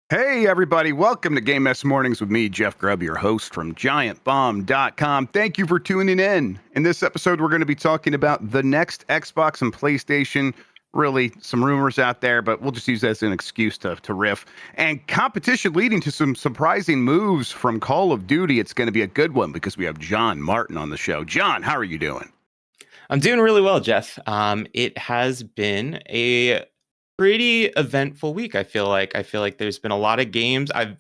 Hey, everybody. Welcome to Game Mess Mornings with me, Jeff Grubb, your host from giantbomb.com. Thank you for tuning in. In this episode, we're going to be talking about the next Xbox and PlayStation. Really, some rumors out there, but we'll just use that as an excuse to riff. And competition leading to some surprising moves from Call of Duty. It's going to be a good one because we have Jon Martin on the show. Jon, how are you doing? I'm doing really well, Jeff. It has been a pretty eventful week. I feel like there's been a lot of games. I've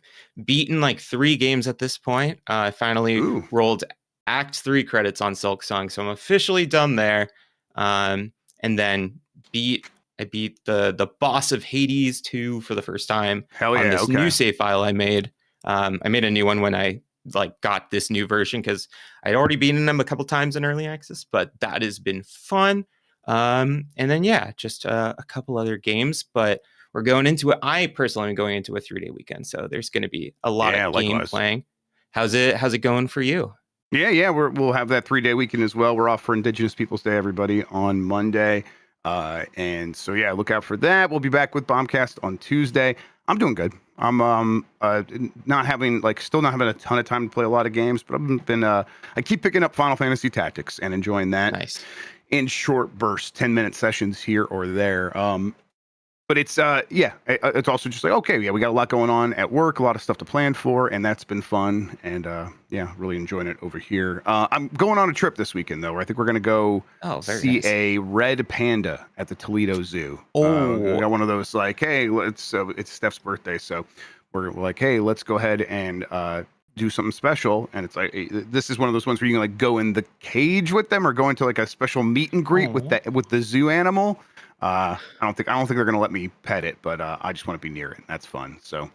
beaten like 3 games at this point. I finally rolled Act 3 credits on Silksong, so I'm officially done there. And then I beat the boss of Hades 2 for the first time on this new save file I made. I made a new one when I got this new version because I'd already beaten them a couple times in early access, but that has been fun. And then just a couple other games, but we're going into it. I personally am going into a 3-day weekend, so there's going to be a lot of game playing. How's it going for you? Yeah, we'll have that 3-day weekend as well. We're off for Indigenous Peoples Day, everybody, on Monday. And so, look out for that. We'll be back with Bombcast on Tuesday. I'm doing good. I'm not having still not having a ton of time to play a lot of games, but I keep picking up Final Fantasy Tactics and enjoying that. Nice. In short bursts, 10-minute sessions here or there. But it's it's also just we got a lot going on at work, a lot of stuff to plan for, and that's been fun. And really enjoying it over here. I'm going on a trip this weekend though, where I think we're gonna go see a red panda at the Toledo Zoo. We got one of those it's Steph's birthday, so we're like, hey, let's go ahead and do something special. And it's like, this is one of those ones where you can go in the cage with them or go into a special meet and greet with the zoo animal. I don't think they're gonna let me pet it, but I just want to be near it. That's fun. So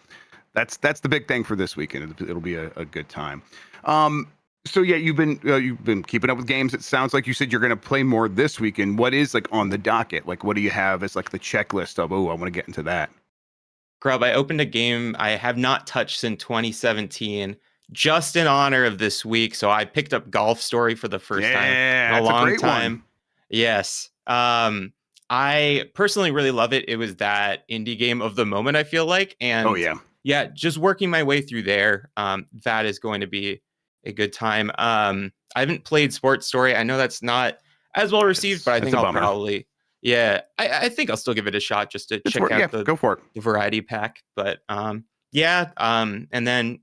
that's the big thing for this weekend. It'll be a good time. You've been keeping up with games. It sounds like you said you're gonna play more this weekend. What is on the docket? What do you have as the checklist of? I want to get into that. Grubb, I opened a game I have not touched since 2017. Just in honor of this week, so I picked up Golf Story for the first time in a long time. One. Yes. I personally really love it. It was that indie game of the moment, I feel like. And just working my way through there, that is going to be a good time. I haven't played Sports Story. I know that's not as well received, but I think I'll probably I think I'll still give it a shot just to check out the variety pack. But and then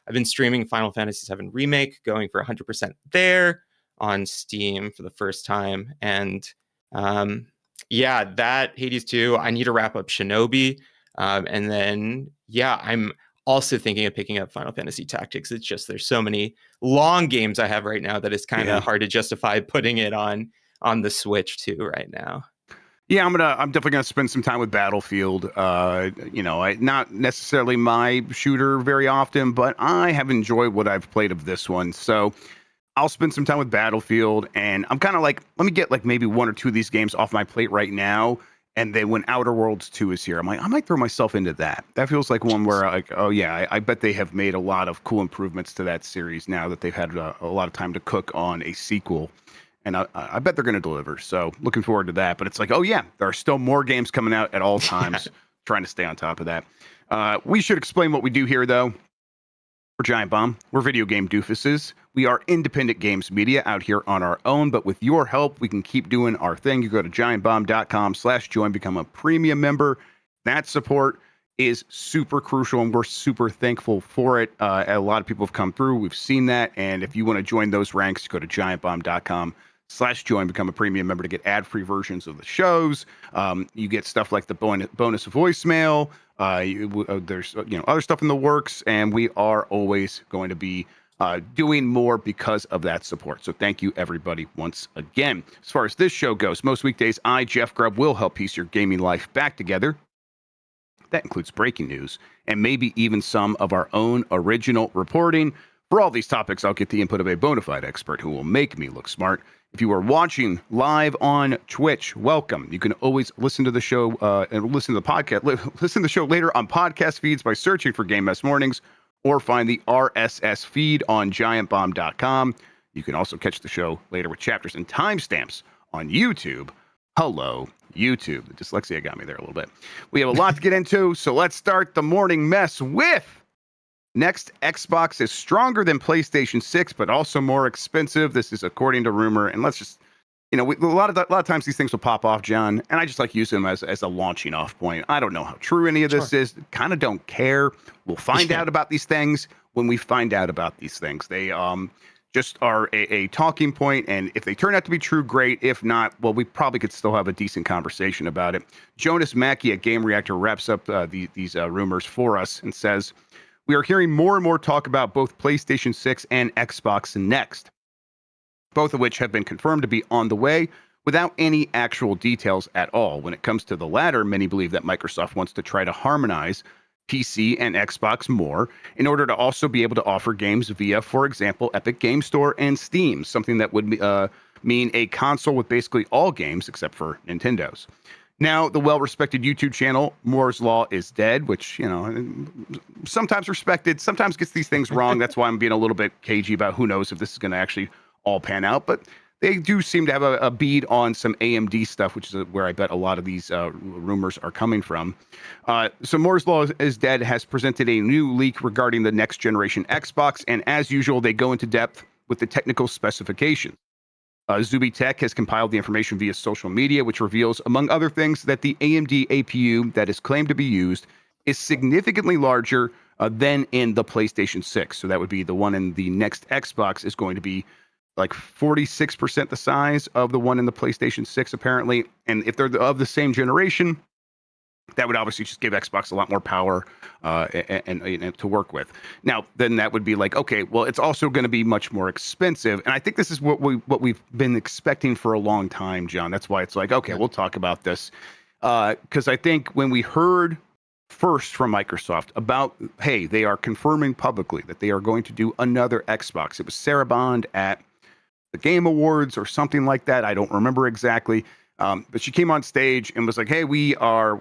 I've been streaming Final Fantasy VII Remake, going for 100% there on Steam for the first time. And that Hades 2, I need to wrap up Shinobi. And then, I'm also thinking of picking up Final Fantasy Tactics. It's just there's so many long games I have right now that it's kind of hard to justify putting it on the Switch too right now. Yeah, I'm definitely gonna spend some time with Battlefield. Not necessarily my shooter very often, but I have enjoyed what I've played of this one. So I'll spend some time with Battlefield, and I'm kind of let me get maybe 1 or 2 of these games off my plate right now. And then when Outer Worlds 2 is here, I'm like, I might throw myself into that. That feels like one where I bet they have made a lot of cool improvements to that series now that they've had a lot of time to cook on a sequel. And I bet they're going to deliver. So looking forward to that. But it's like, there are still more games coming out at all times. Trying to stay on top of that. We should explain what we do here, though. We're Giant Bomb. We're video game doofuses. We are independent games media out here on our own. But with your help, we can keep doing our thing. You go to giantbomb.com/join, become a premium member. That support is super crucial, and we're super thankful for it. A lot of people have come through. We've seen that. And if you want to join those ranks, go to giantbomb.com/join, become a premium member to get ad-free versions of the shows. You get stuff like the bonus voicemail. There's other stuff in the works, and we are always going to be doing more because of that support. So thank you, everybody, once again. As far as this show goes, most weekdays, I, Jeff Grubb, will help piece your gaming life back together. That includes breaking news and maybe even some of our own original reporting. For all these topics, I'll get the input of a bona fide expert who will make me look smart. If you are watching live on Twitch, welcome. You can always listen to the show and listen to the podcast. Listen to the show later on podcast feeds by searching for Game Mess Mornings, or find the RSS feed on giantbomb.com. You can also catch the show later with chapters and timestamps on YouTube. Hello, YouTube. The dyslexia got me there a little bit. We have a lot to get into, so let's start the morning mess with next. Xbox is stronger than PlayStation 6, but also more expensive. This is according to rumor, and let's just, a lot of times these things will pop off, John, and I just like using them as a launching off point. I don't know how true any of this is. Kind of don't care. We'll find out about these things when we find out about these things. They just are a talking point, and if they turn out to be true, great. If not, well, we probably could still have a decent conversation about it. Jonas Mackey at Game Reactor wraps up these rumors for us and says, we are hearing more and more talk about both PlayStation 6 and Xbox Next, both of which have been confirmed to be on the way without any actual details at all. When it comes to the latter, many believe that Microsoft wants to try to harmonize PC and Xbox more in order to also be able to offer games via, for example, Epic Game Store and Steam, something that would mean a console with basically all games except for Nintendo's. Now, the well-respected YouTube channel Moore's Law is Dead, which, sometimes respected, sometimes gets these things wrong. That's why I'm being a little bit cagey about who knows if this is going to actually all pan out. But they do seem to have a bead on some AMD stuff, which is where I bet a lot of these rumors are coming from. So Moore's Law is Dead has presented a new leak regarding the next generation Xbox, and as usual, they go into depth with the technical specifications. Zuby Tech has compiled the information via social media, which reveals, among other things, that the AMD APU that is claimed to be used is significantly larger than in the PlayStation 6. So that would be the one in the next Xbox is going to be like 46% the size of the one in the PlayStation 6, apparently. And if they're of the same generation, that would obviously just give Xbox a lot more power and to work with. Now, then that would be like, okay, well, it's also going to be much more expensive. And I think this is what we've been expecting for a long time, John. That's why it's like, okay, we'll talk about this. Because I think when we heard first from Microsoft about, hey, they are confirming publicly that they are going to do another Xbox. It was Sarah Bond at the Game Awards or something like that. I don't remember exactly. But she came on stage and was like, hey, we're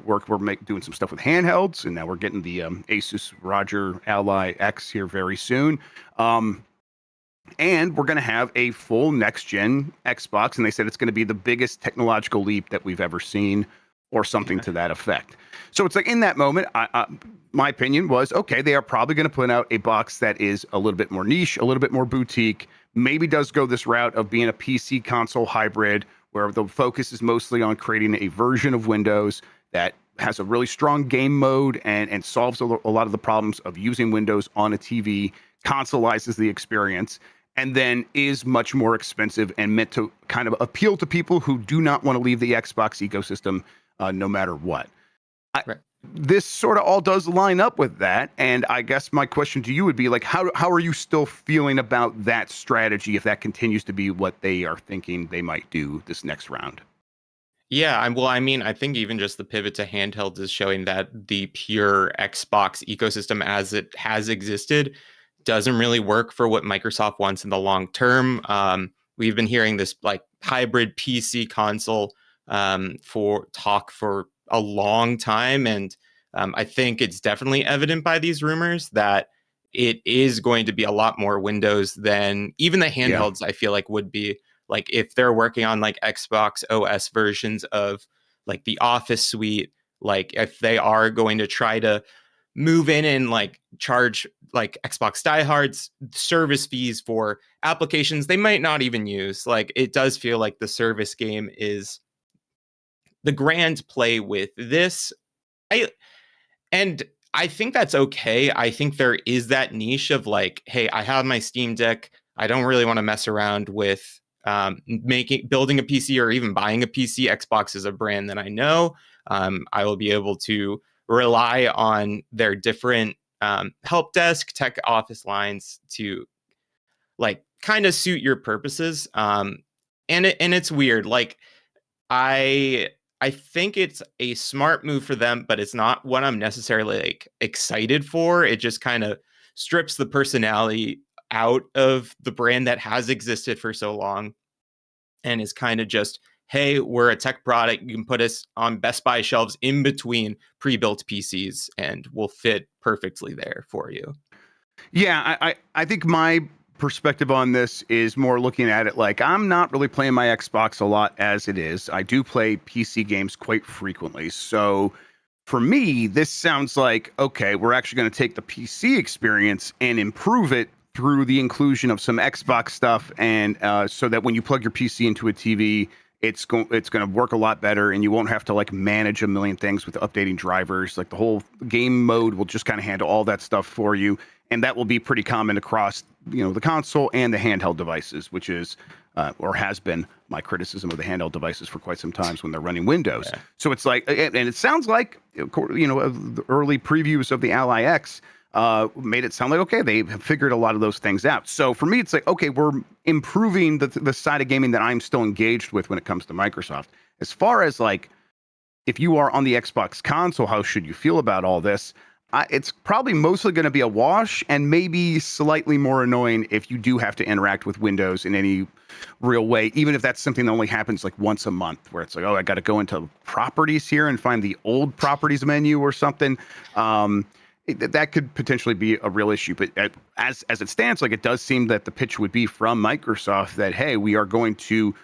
doing some stuff with handhelds, and now we're getting the Asus Roger Ally X here very soon. And we're going to have a full next-gen Xbox, and they said it's going to be the biggest technological leap that we've ever seen, or something to that effect. So it's like in that moment, my opinion was, okay, they are probably going to put out a box that is a little bit more niche, a little bit more boutique, maybe does go this route of being a PC console hybrid, where the focus is mostly on creating a version of Windows that has a really strong game mode and solves a lot of the problems of using Windows on a TV, consoleizes the experience, and then is much more expensive and meant to kind of appeal to people who do not want to leave the Xbox ecosystem no matter what. Right. This sort of all does line up with that. And I guess my question to you would be like, how are you still feeling about that strategy if that continues to be what they are thinking they might do this next round? Yeah, I think even just the pivot to handhelds is showing that the pure Xbox ecosystem as it has existed doesn't really work for what Microsoft wants in the long term. We've been hearing this like hybrid PC console for a long time, and I think it's definitely evident by these rumors that it is going to be a lot more Windows than even the handhelds. I feel like would be. Like if they're working on like Xbox OS versions of like the Office suite, like if they are going to try to move in and like charge like Xbox diehards service fees for applications they might not even use. Like it does feel like the service game is the grand play with this. And I think that's okay. I think there is that niche of like, hey, I have my Steam Deck. I don't really want to mess around with building a PC or even buying a PC. Xbox is a brand that I know. I will be able to rely on their different help desk, tech office lines to like kind of suit your purposes. And it's weird. Like I think it's a smart move for them, but it's not what I'm necessarily like excited for. It just kind of strips the personality out of the brand that has existed for so long and is kind of just, hey, we're a tech product. You can put us on Best Buy shelves in between pre-built PCs and we'll fit perfectly there for you. Yeah, I think my perspective on this is more looking at it like I'm not really playing my Xbox a lot as it is. I do play PC games quite frequently. So for me, this sounds like, okay, we're actually going to take the PC experience and improve it through the inclusion of some Xbox stuff, and so that when you plug your PC into a TV, it's going to work a lot better, and you won't have to like manage a million things with updating drivers. Like the whole game mode will just kind of handle all that stuff for you, and that will be pretty common across the console and the handheld devices, which is or has been my criticism of the handheld devices for quite some times when they're running Windows. Yeah. So it's like, and it sounds like the early previews of the Ally X made it sound like, okay, they have figured a lot of those things out. So for me, it's like, okay, we're improving the side of gaming that I'm still engaged with when it comes to Microsoft. As far as like, if you are on the Xbox console, how should you feel about all this? It's probably mostly going to be a wash, and maybe slightly more annoying if you do have to interact with Windows in any real way, even if that's something that only happens like once a month, where it's like, oh, I got to go into properties here and find the old properties menu or something. That could potentially be a real issue. But as it stands, like, it does seem that the pitch would be from Microsoft that, hey, we are going to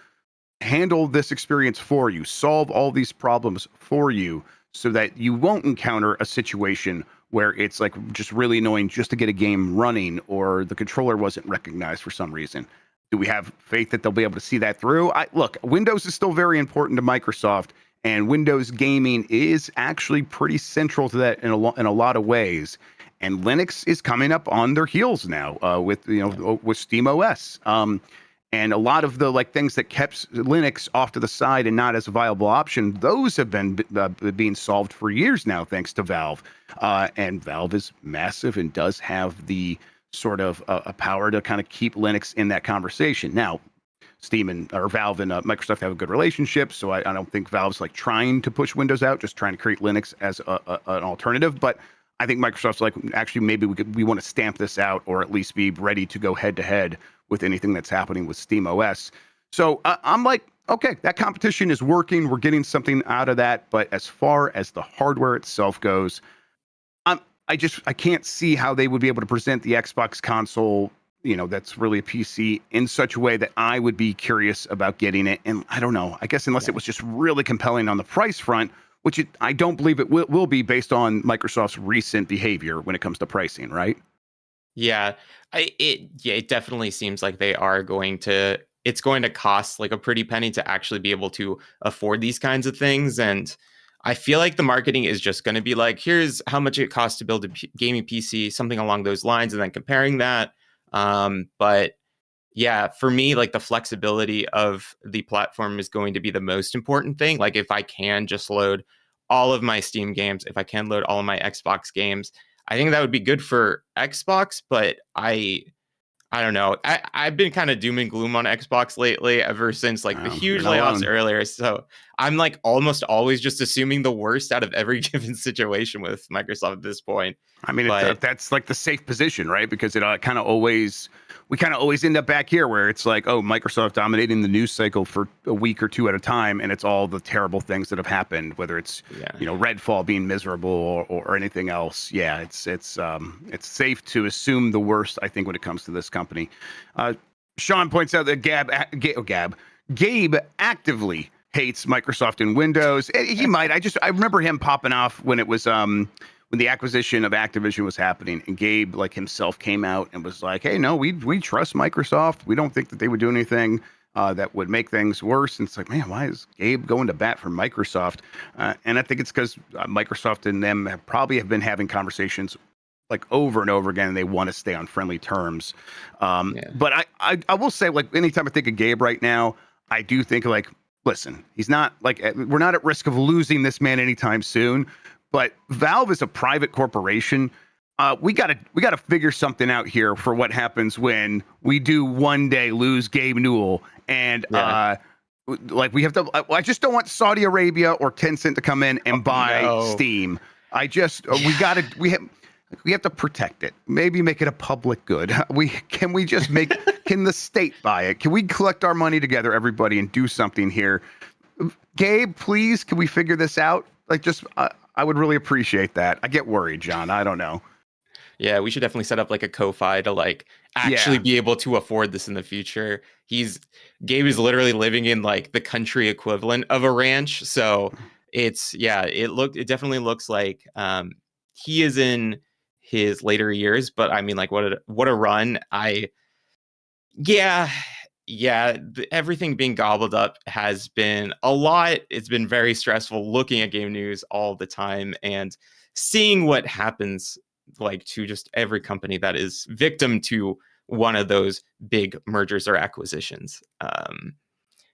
handle this experience for you, solve all these problems for you, so that you won't encounter a situation where it's like just really annoying just to get a game running, or the controller wasn't recognized for some reason. Do we have faith that they'll be able to see that through? Look, Windows is still very important to Microsoft, and Windows gaming is actually pretty central to that in a lot of ways. And Linux is coming up on their heels now with SteamOS. And a lot of the like things that kept Linux off to the side and not as a viable option, those have been being solved for years now, thanks to Valve. And Valve is massive and does have the sort of a power to kind of keep Linux in that conversation. Now, Valve and Microsoft have a good relationship, so I don't think Valve's like trying to push Windows out, just trying to create Linux as an alternative. But I think Microsoft's like, actually, maybe we want to stamp this out, or at least be ready to go head to head with anything that's happening with SteamOS. So I'm like, okay, that competition is working. We're getting something out of that. But as far as the hardware itself goes, I can't see how they would be able to present the Xbox console, that's really a PC, in such a way that I would be curious about getting it. And I don't know, I guess unless it was just really compelling on the price front, which I don't believe it will be based on Microsoft's recent behavior when it comes to pricing, right? Yeah, it definitely seems like they are going to. It's going to cost like a pretty penny to actually be able to afford these kinds of things, and I feel like the marketing is just going to be like, here's how much it costs to build a gaming PC, something along those lines, and then comparing that. But yeah, for me, like the flexibility of the platform is going to be the most important thing. Like if I can just load all of my Steam games, if I can load all of my Xbox games, I think that would be good for Xbox, but I don't know. I've been kind of doom and gloom on Xbox lately ever since like the huge layoffs earlier. So I'm like almost always just assuming the worst out of every given situation with Microsoft at this point. I mean, that's like the safe position, right? Because we kind of always end up back here where it's like, oh, Microsoft dominating the news cycle for a week or two at a time, and it's all the terrible things that have happened, whether it's Redfall being miserable or anything else. Yeah, it's safe to assume the worst, I think, when it comes to this company. Sean points out that Gabe actively hates Microsoft and Windows. He might. I remember him popping off when it was when the acquisition of Activision was happening, and Gabe like himself came out and was like, hey, no, we trust Microsoft. We don't think that they would do anything that would make things worse. And it's like, man, why is Gabe going to bat for Microsoft? And I think it's because Microsoft and them have been having conversations like over and over again, and they want to stay on friendly terms. But I will say, like, anytime I think of Gabe right now, I do think like, listen, he's not like, we're not at risk of losing this man anytime soon. But Valve is a private corporation. We gotta figure something out here for what happens when we do one day lose Gabe Newell, and like we have to. I just don't want Saudi Arabia or Tencent to come in and buy Steam. We have to protect it. Maybe make it a public good. Can the state buy it? Can we collect our money together, everybody, and do something here? Gabe, please, can we figure this out? Like, just I would really appreciate that. I get worried, John. I don't know. Yeah, we should definitely set up like a Ko-Fi to like actually Yeah. be able to afford this in the future. Gabe is literally living in like the country equivalent of a ranch. So it definitely looks like he is in his later years, but I mean like what a run. Yeah, everything being gobbled up has been a lot. It's been very stressful looking at game news all the time and seeing what happens like to just every company that is victim to one of those big mergers or acquisitions.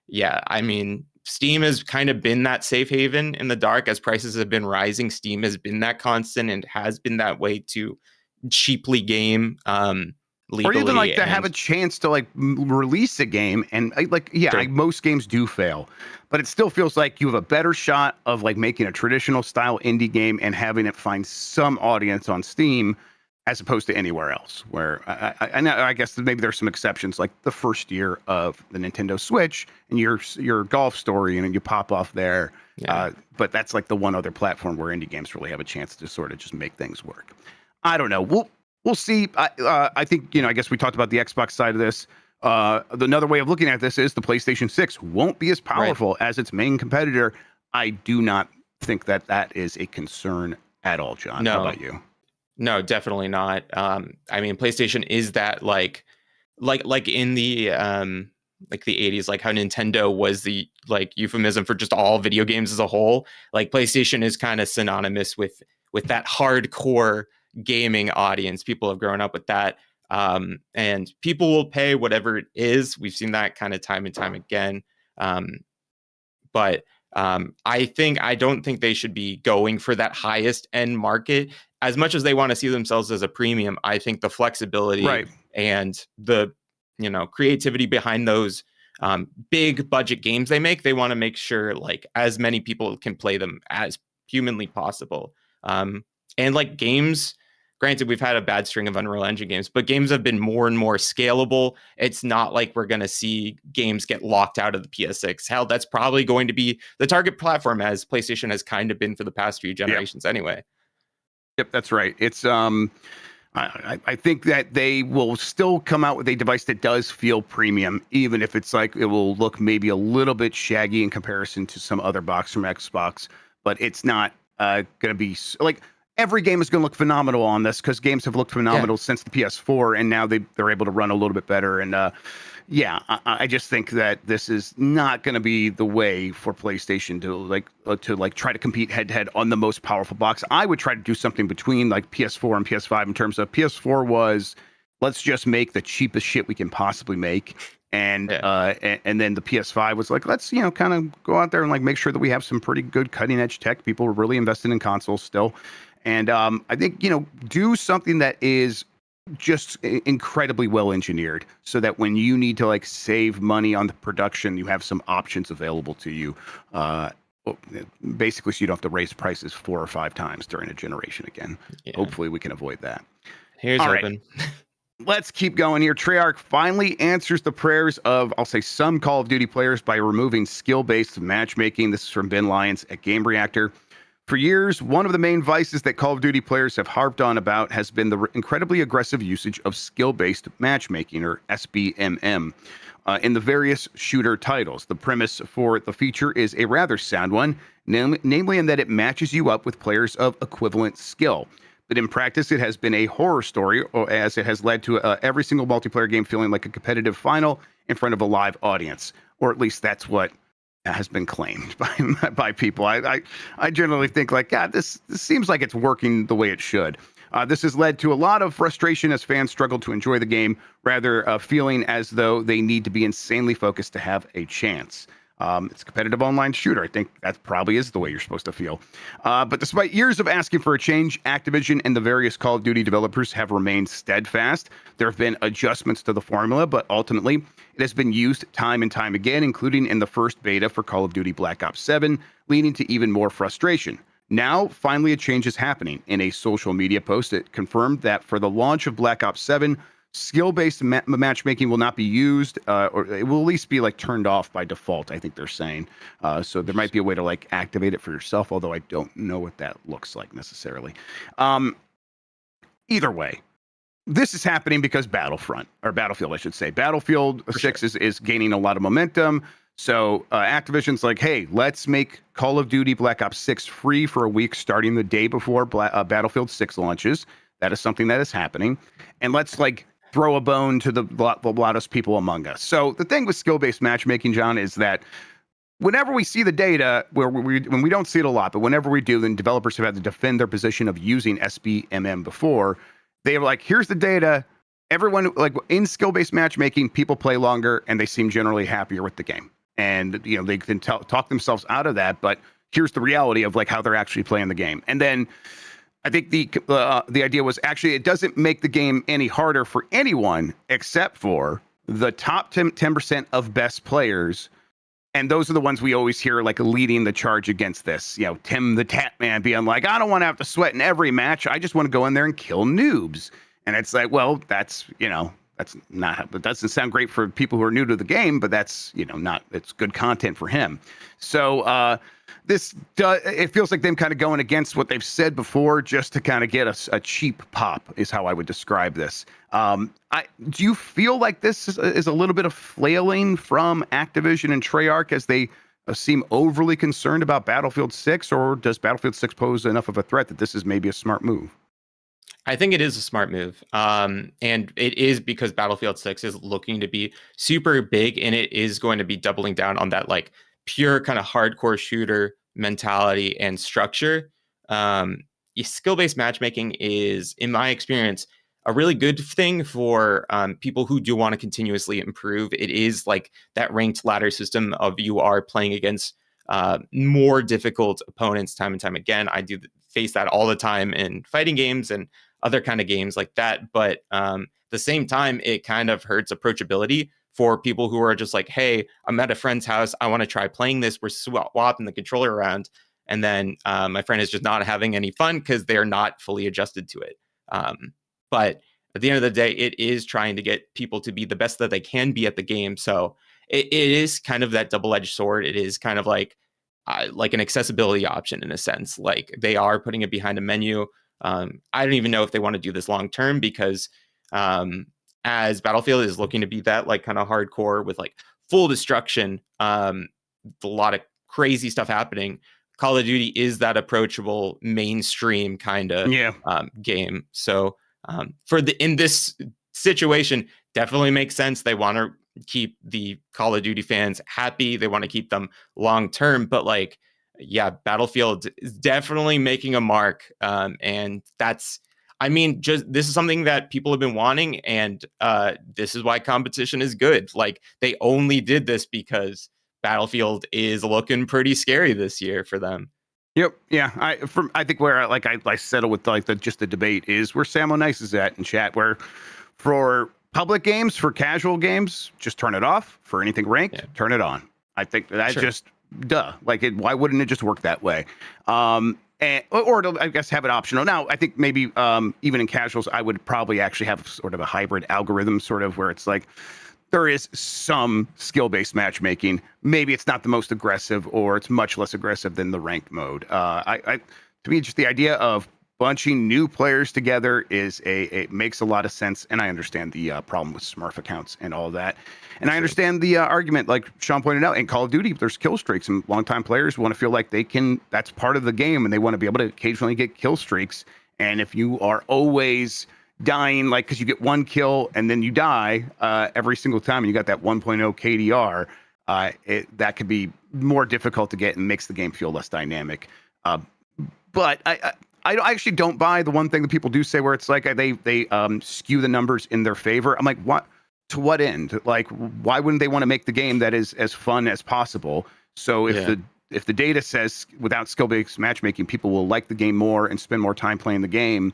Yeah, I mean, Steam has kind of been that safe haven in the dark as prices have been rising. Steam has been that constant and has been that way to cheaply game Or even like legally. to have And a chance to like release a game and sure, most games do fail, but it still feels like you have a better shot of like making a traditional style indie game and having it find some audience on Steam as opposed to anywhere else. Where I know, I guess maybe there's some exceptions, like the first year of the Nintendo Switch and your golf story, and you pop off there. yeah. But that's like the one other platform where indie games really have a chance to sort of just make things work. I don't know. We'll see. I think, I guess we talked about the Xbox side of this. Another way of looking at this is the PlayStation 6 won't be as Right. powerful as its main competitor. I do not think that is a concern at all, John. How No, about you? no, definitely not. I mean, PlayStation is that like in the like the 80s, like how Nintendo was the like euphemism for just all video games as a whole. Like PlayStation is kind of synonymous with that hardcore gaming audience. People have grown up with that. And people will pay whatever it is. We've seen that kind of time and time again. Um, but I don't think they should be going for that highest end market as much as they want to see themselves as a premium. I think the flexibility Right. and the creativity behind those big budget games they want to make sure like as many people can play them as humanly possible. And like games, granted, we've had a bad string of Unreal Engine games, but games have been more and more scalable. It's not like we're going to see games get locked out of the PS6. Hell, that's probably going to be the target platform as PlayStation has kind of been for the past few Yep. generations anyway. Yep, that's right. It's I think that they will still come out with a device that does feel premium, even if it's like it will look maybe a little bit shaggy in comparison to some other box from Xbox, but it's not going to be like every game is going to look phenomenal on this because games have looked Yeah. phenomenal since the PS4, and now they're able to run a little bit better. And I just think that this is not going to be the way for PlayStation to try to compete head to head on the most powerful box. I would try to do something between like PS4 and PS5 in terms of PS4 was let's just make the cheapest shit we can possibly make. And Yeah. and then the PS5 was like, let's kind of go out there and like make sure that we have some pretty good cutting edge tech. People are really invested in consoles still, and I think do something that is just incredibly well engineered so that when you need to like save money on the production, you have some options available to you. Basically, so you don't have to raise prices 4 or 5 times during a generation again. Yeah. Hopefully, we can avoid that. Here's All right. hoping. Let's keep going here. Treyarch finally answers the prayers of, I'll say, some Call of Duty players by removing skill-based matchmaking. This is from Ben Lyons at Game Reactor. For years, one of the main vices that Call of Duty players have harped on about has been the incredibly aggressive usage of skill-based matchmaking, or SBMM, in the various shooter titles. The premise for the feature is a rather sound one, namely in that it matches you up with players of equivalent skill. But in practice, it has been a horror story, as it has led to every single multiplayer game feeling like a competitive final in front of a live audience, or at least that's what has been claimed by people. I generally think like, God, this seems like it's working the way it should. This has led to a lot of frustration as fans struggle to enjoy the game, rather feeling as though they need to be insanely focused to have a chance. It's a competitive online shooter. I think that probably is the way you're supposed to feel. But despite years of asking for a change, Activision and the various Call of Duty developers have remained steadfast. There have been adjustments to the formula, but ultimately it has been used time and time again, including in the first beta for Call of Duty Black Ops 7, leading to even more frustration. Now, finally, a change is happening. In a social media post, it confirmed that for the launch of Black Ops 7, skill-based matchmaking will not be used, or it will at least be like turned off by default, I think they're saying. So there might be a way to like activate it for yourself, although I don't know what that looks like necessarily. either way, this is happening because Battlefield, I should say. Battlefield 6 is gaining a lot of momentum. So Activision's like, hey, let's make Call of Duty Black Ops 6 free for a week starting the day before Battlefield 6 launches. That is something that is happening. And let's like throw a bone to the loudest people among us. So the thing with skill-based matchmaking, John, is that whenever we see the data, when we don't see it a lot, but whenever we do, then developers have had to defend their position of using SBMM before. They were like, here's the data. Everyone, like in skill-based matchmaking, people play longer and they seem generally happier with the game. And, you know, they can talk themselves out of that. But here's the reality of like how they're actually playing the game. And then I think the idea was actually it doesn't make the game any harder for anyone except for the top 10% of best players. And those are the ones we always hear like leading the charge against this. You know, Tim the Tat Man being like, I don't want to have to sweat in every match. I just want to go in there and kill noobs. And it's like, well, that's, you know, that's not, that doesn't sound great for people who are new to the game, but that's, you know, not, it's good content for him. So it feels like them kind of going against what they've said before just to kind of get a cheap pop is how I would describe this. Do you feel like this is a little bit of flailing from Activision and Treyarch as they seem overly concerned about Battlefield 6, or does Battlefield 6 pose enough of a threat that this is maybe a smart move? I think it is a smart move. And it is because Battlefield 6 is looking to be super big, and it is going to be doubling down on that like pure kind of hardcore shooter mentality and structure. Skill-based matchmaking is, in my experience, a really good thing for people who do want to continuously improve. It is like that ranked ladder system of you are playing against more difficult opponents time and time again. I do face that all the time in fighting games and other kind of games like that. But at the same time, it kind of hurts approachability for people who are just like, hey, I'm at a friend's house. I want to try playing this. We're swapping the controller around. And then my friend is just not having any fun because they're not fully adjusted to it. But at the end of the day, it is trying to get people to be the best that they can be at the game. So it is kind of that double-edged sword. It is kind of like an accessibility option in a sense. Like they are putting it behind a menu. I don't even know if they want to do this long term because as Battlefield is looking to be that like kind of hardcore with like full destruction, a lot of crazy stuff happening. Call of Duty is that approachable mainstream kind of game. So in this situation, definitely makes sense. They want to keep the Call of Duty fans happy. They want to keep them long term. But like, yeah, Battlefield is definitely making a mark. And that's, I mean, just this is something that people have been wanting. And this is why competition is good. Like they only did this because Battlefield is looking pretty scary this year for them. Yep. Yeah. I think where I settle with like the debate is where Sam O'Nice is at in chat, where for public games, for casual games, just turn it off. For anything ranked, turn it on. I think that's just duh. Like why wouldn't it just work that way? Or I guess have it optional. Now, I think maybe even in casuals, I would probably actually have sort of a hybrid algorithm, sort of where it's like there is some skill-based matchmaking. Maybe it's not the most aggressive, or it's much less aggressive than the ranked mode. To me, just the idea of bunching new players together it makes a lot of sense, and I understand the problem with Smurf accounts and all that. And I understand the argument, like Sean pointed out, in Call of Duty, there's kill streaks, and longtime players want to feel like that's part of the game, and they want to be able to occasionally get kill streaks. And if you are always dying, like, because you get one kill and then you die every single time, and you got that 1.0 KDR, that could be more difficult to get and makes the game feel less dynamic. But I actually don't buy the one thing that people do say where it's like they skew the numbers in their favor. I'm like, what? To what end? Like, why wouldn't they want to make the game that is as fun as possible? So if the data says without skill-based matchmaking, people will like the game more and spend more time playing the game,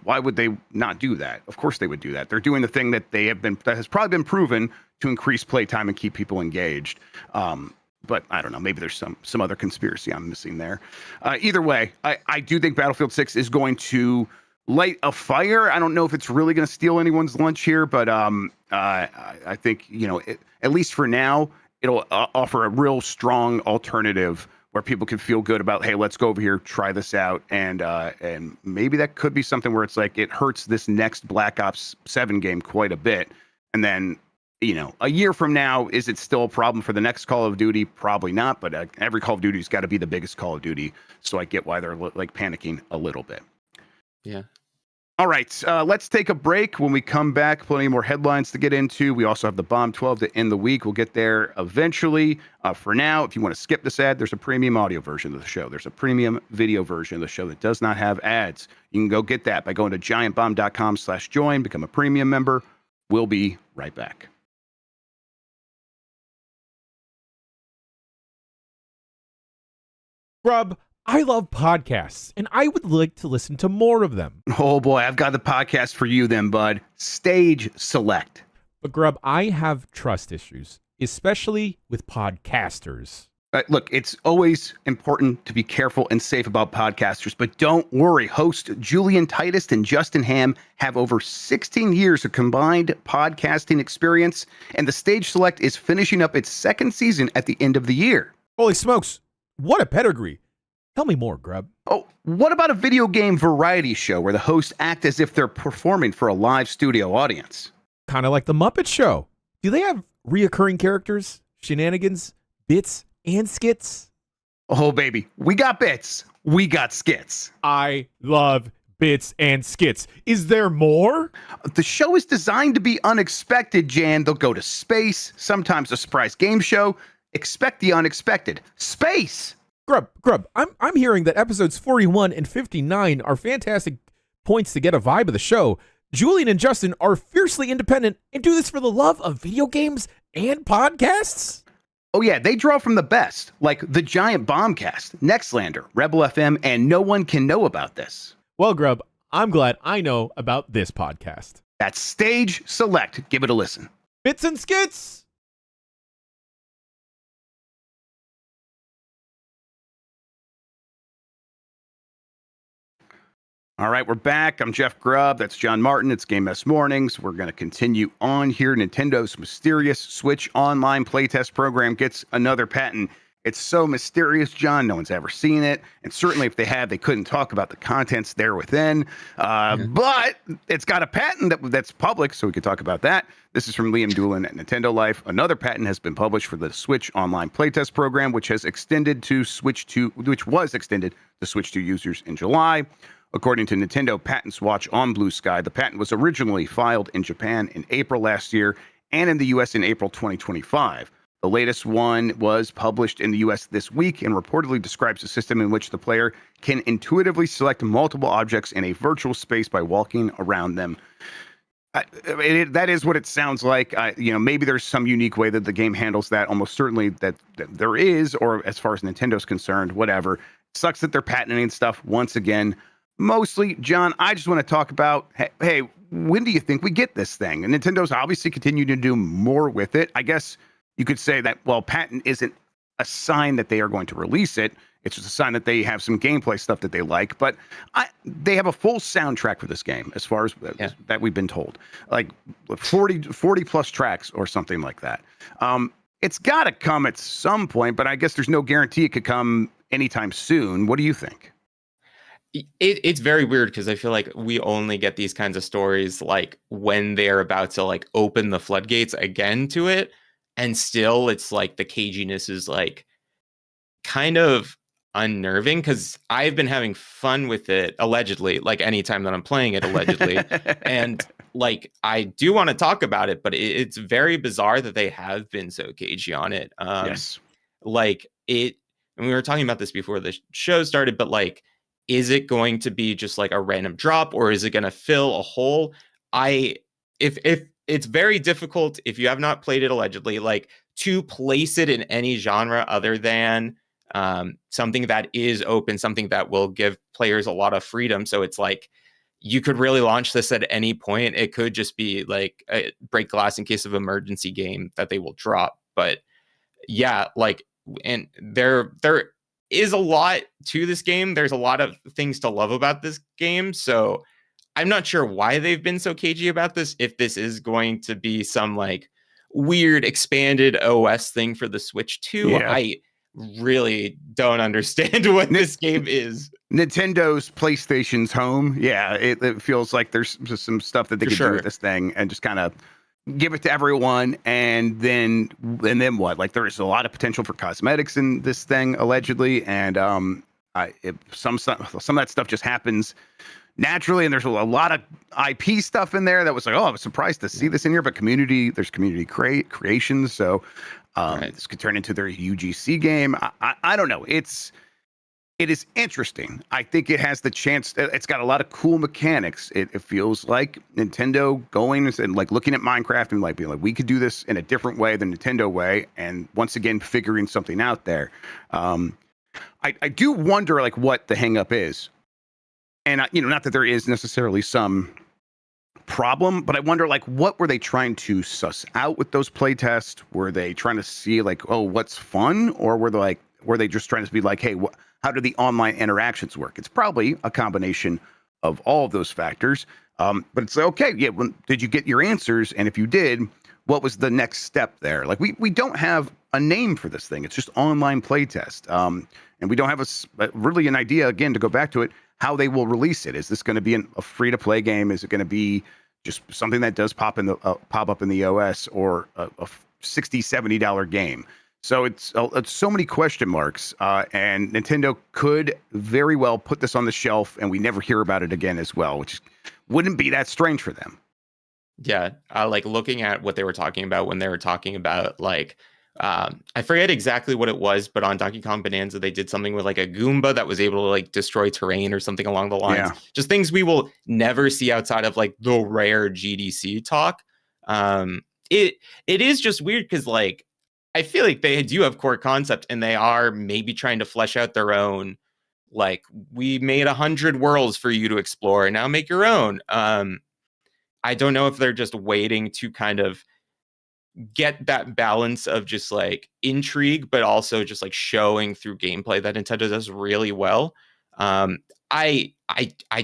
why would they not do that? Of course they would do that. They're doing the thing that that has probably been proven to increase playtime and keep people engaged. But I don't know, maybe there's some other conspiracy I'm missing there. Either way, I do think Battlefield 6 is going to light a fire. I don't know if it's really going to steal anyone's lunch here, but I think, at least for now, it'll offer a real strong alternative where people can feel good about, hey, let's go over here, try this out, and maybe that could be something where it's like it hurts this next Black Ops 7 game quite a bit, and then a year from now, is it still a problem for the next Call of Duty? Probably not, but every Call of Duty's got to be the biggest Call of Duty, so I get why they're like panicking a little bit. Yeah. All right, let's take a break. When we come back, plenty more headlines to get into. We also have the Bomb 12 to end the week. We'll get there eventually. For now, if you want to skip this ad, there's a premium audio version of the show. There's a premium video version of the show that does not have ads. You can go get that by going to giantbomb.com/join, become a premium member. We'll be right back. Grubb, I love podcasts, and I would like to listen to more of them. Oh boy, I've got the podcast for you then, bud. Stage Select. But Grubb, I have trust issues, especially with podcasters. Look, it's always important to be careful and safe about podcasters, but don't worry. Host Julian Titus and Justin Ham have over 16 years of combined podcasting experience, and the Stage Select is finishing up its second season at the end of the year. Holy smokes, what a pedigree. Tell me more, Grubb. Oh, what about a video game variety show where the hosts act as if they're performing for a live studio audience? Kind of like The Muppet Show. Do they have reoccurring characters, shenanigans, bits, and skits? Oh, baby, we got bits. We got skits. I love bits and skits. Is there more? The show is designed to be unexpected, Jan. They'll go to space, sometimes a surprise game show. Expect the unexpected. Space! Grubb, I'm hearing that episodes 41 and 59 are fantastic points to get a vibe of the show. Julian and Justin are fiercely independent and do this for the love of video games and podcasts? Oh yeah, they draw from the best, like the Giant Bombcast, Nextlander, Rebel FM, and No One Can Know About This. Well, Grubb, I'm glad I know about this podcast. That's Stage Select. Give it a listen. Bits and skits! All right, we're back. I'm Jeff Grubb. That's Jon Martin. It's Game Mess Mornings. We're going to continue on here. Nintendo's mysterious Switch Online Playtest program gets another patent. It's so mysterious, John. No one's ever seen it. And certainly if they had, they couldn't talk about the contents there within. But it's got a patent that's public, so we could talk about that. This is from Liam Doolin at Nintendo Life. Another patent has been published for the Switch Online Playtest program, which was extended to Switch 2 users in July. According to Nintendo Patents Watch on Blue Sky, the patent was originally filed in Japan in April last year and in the U.S. in April 2025. The latest one was published in the U.S. this week and reportedly describes a system in which the player can intuitively select multiple objects in a virtual space by walking around them. That is what it sounds like. Maybe there's some unique way that the game handles that. Almost certainly that there is, or as far as Nintendo's concerned, whatever. Sucks that they're patenting stuff once again. Mostly, John, I just want to talk about, hey, when do you think we get this thing? And Nintendo's obviously continuing to do more with it. I guess you could say that, well, patent isn't a sign that they are going to release it. It's just a sign that they have some gameplay stuff that they like. But they have a full soundtrack for this game, as far as that we've been told. Like 40 plus tracks or something like that. It's got to come at some point, but I guess there's no guarantee it could come anytime soon. What do you think? It's very weird because I feel like we only get these kinds of stories like when they're about to like open the floodgates again to it. And still it's like the caginess is like kind of unnerving because I've been having fun with it allegedly, like anytime that I'm playing it allegedly. And like I do want to talk about it, but it's very bizarre that they have been so cagey on it. Yes. Like and we were talking about this before the show started, but like, is it going to be just like a random drop or is it going to fill a hole? If it's very difficult if you have not played it allegedly, like to place it in any genre other than something that is open, something that will give players a lot of freedom. So it's like you could really launch this at any point. It could just be like a break glass in case of emergency game that they will drop. But yeah, like, and there is a lot to this game. There's a lot of things to love about this game. So I'm not sure why they've been so cagey about this. If this is going to be some like weird expanded OS thing for the Switch 2, yeah. really don't understand what this game is. Nintendo's PlayStation's home. Yeah, it feels like there's just some stuff that they could do with this thing and just kind of give it to everyone, and then what? Like, there's a lot of potential for cosmetics in this thing allegedly, and some of that stuff just happens naturally, and there's a lot of IP stuff in there that was like, oh, I was surprised to see this in here, but there's community creations, so this could turn into their UGC game. I don't know. It is interesting. I think it has the chance. It's got a lot of cool mechanics. It feels like Nintendo going and like looking at Minecraft and like being like, we could do this in a different way than Nintendo way, and once again figuring something out there. I do wonder like what the hang up is, and not that there is necessarily some problem, but I wonder like what were they trying to suss out with those playtests? Were they trying to see like, oh, what's fun, or were they just trying to be like, hey, how do the online interactions work? It's probably a combination of all of those factors. But it's like, okay, yeah, did you get your answers? And if you did, what was the next step there? Like, we don't have a name for this thing. It's just online playtest. And we don't have really an idea, again, to go back to it, how they will release it. Is this going to be a free-to-play game? Is it going to be just something that does pop up in the OS, or a $60, $70 game? So it's so many question marks, and Nintendo could very well put this on the shelf and we never hear about it again as well, which wouldn't be that strange for them. Yeah, like looking at what they were talking about when they were talking about like, I forget exactly what it was, but on Donkey Kong Bonanza, they did something with like a Goomba that was able to like destroy terrain or something along the lines. Yeah. Just things we will never see outside of like the rare GDC talk. It is just weird because like, I feel like they do have core concept and they are maybe trying to flesh out their own, like, we made 100 worlds for you to explore, now make your own. I don't know if they're just waiting to kind of get that balance of just like intrigue, but also just like showing through gameplay that Nintendo does really well. I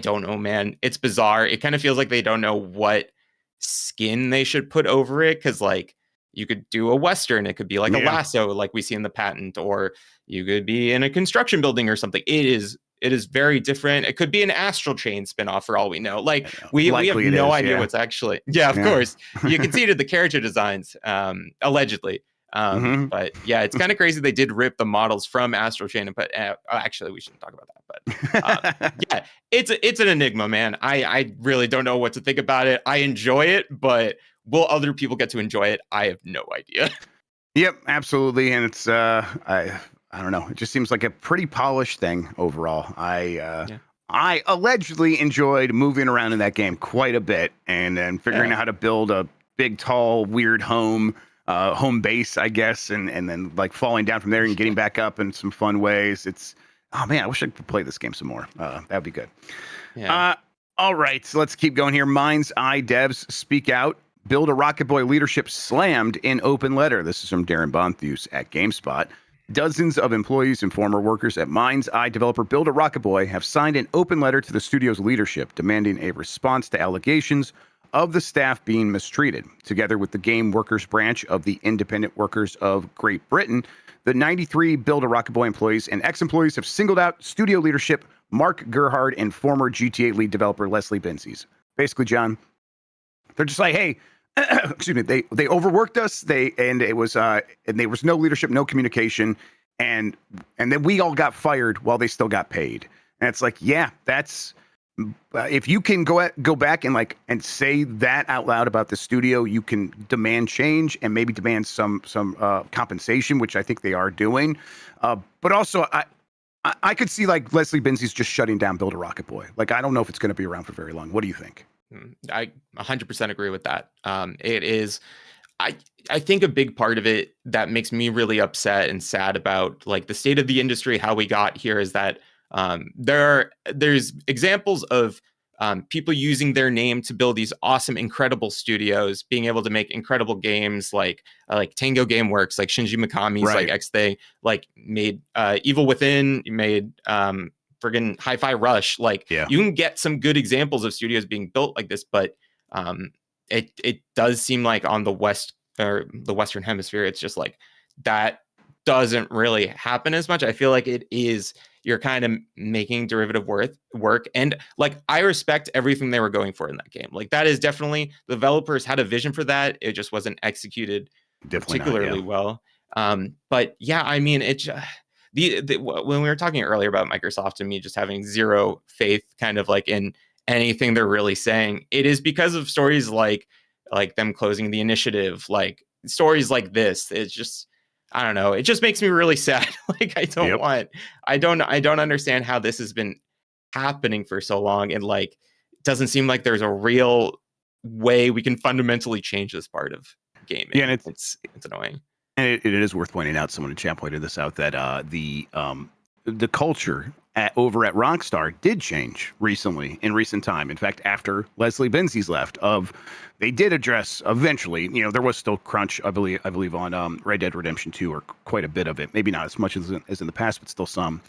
don't know, man. It's bizarre. It kind of feels like they don't know what skin they should put over it, because like, you could do a Western. It could be like a lasso, like we see in the patent, or you could be in a construction building or something. It is very different. It could be an Astral Chain spinoff for all we know. Like we have no idea what's actually. Yeah, of course. You can see it in the character designs, allegedly. But yeah, it's kind of crazy. They did rip the models from Astral Chain, but actually, we shouldn't talk about that. But yeah, it's an enigma, man. I really don't know what to think about it. I enjoy it, but will other people get to enjoy it? I have no idea. Yep, absolutely. And it's I don't know. It just seems like a pretty polished thing overall. I allegedly enjoyed moving around in that game quite a bit, and then figuring out how to build a big, tall, weird home base, I guess, and then like falling down from there and getting back up in some fun ways. Oh man, I wish I could play this game some more. That'd be good. Yeah. All right, so let's keep going here. Mind's Eye devs speak out. Build a Rocket Boy leadership slammed in open letter. This is from Darren Bonthus at GameSpot. Dozens of employees and former workers at Mind's Eye developer Build a Rocket Boy have signed an open letter to the studio's leadership demanding a response to allegations of the staff being mistreated. Together with the game workers branch of the Independent Workers of Great Britain, the 93 Build a Rocket Boy employees and ex-employees have singled out studio leadership Mark Gerhard and former GTA lead developer Leslie Benzies. Basically, John, they're just like, hey, excuse me, they overworked us. And there was no leadership, no communication, and then we all got fired while they still got paid. And it's like, yeah, that's if you can go back and say that out loud about the studio, you can demand change and maybe demand some compensation, which I think they are doing. But also, I could see like Leslie Benzies just shutting down Build a Rocket Boy. Like, I don't know if it's going to be around for very long. What do you think? I 100% agree with that. It is, I think a big part of it that makes me really upset and sad about like the state of the industry, how we got here, is that there's examples of people using their name to build these awesome, incredible studios, being able to make incredible games like Tango Gameworks, like Shinji Mikami's like X thing, like made Evil Within, made friggin' Hi-Fi Rush. Like you can get some good examples of studios being built like this, but it does seem like on the West or the Western Hemisphere, it's just like that doesn't really happen as much. I feel like you're kind of making derivative work. And like, I respect everything they were going for in that game. Like, that is definitely, the developers had a vision for that. It just wasn't executed particularly well. But yeah, I mean, it just, when we were talking earlier about Microsoft and me just having zero faith kind of like in anything they're really saying, it is because of stories like them closing the initiative, like stories like this. It's just, I don't know. It just makes me really sad. Like, I don't understand how this has been happening for so long. And like, it doesn't seem like there's a real way we can fundamentally change this part of gaming. Yeah, and it's annoying. And it is worth pointing out, someone in chat pointed this out, that the culture over at Rockstar did change recently, in recent time. In fact, after Leslie Benzies left, they did address eventually, there was still crunch, I believe on Red Dead Redemption 2, or quite a bit of it, maybe not as much as in the past, but still some.